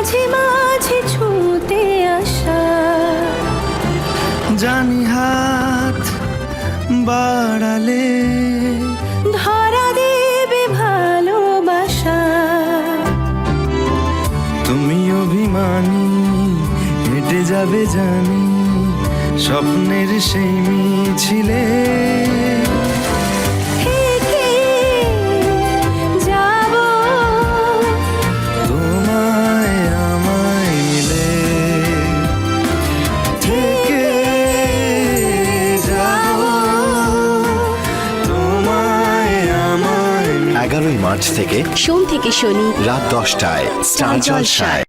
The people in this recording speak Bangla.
মাঝে মাঝে ছুঁতে আসা। জানি হাত বাড়ালে ধরা দেবে ভালোবাসা। তুমি অভিমানী হেঁটে যাবে জানি স্বপ্নের সেই মিছিলে। থেকে যাব তোমায় আমায় মিলে থেকে যাব তোমায় আমায়। 11ই মার্চ থেকে সোম থেকে শনি রাত 10টায় স্টার জলসায়।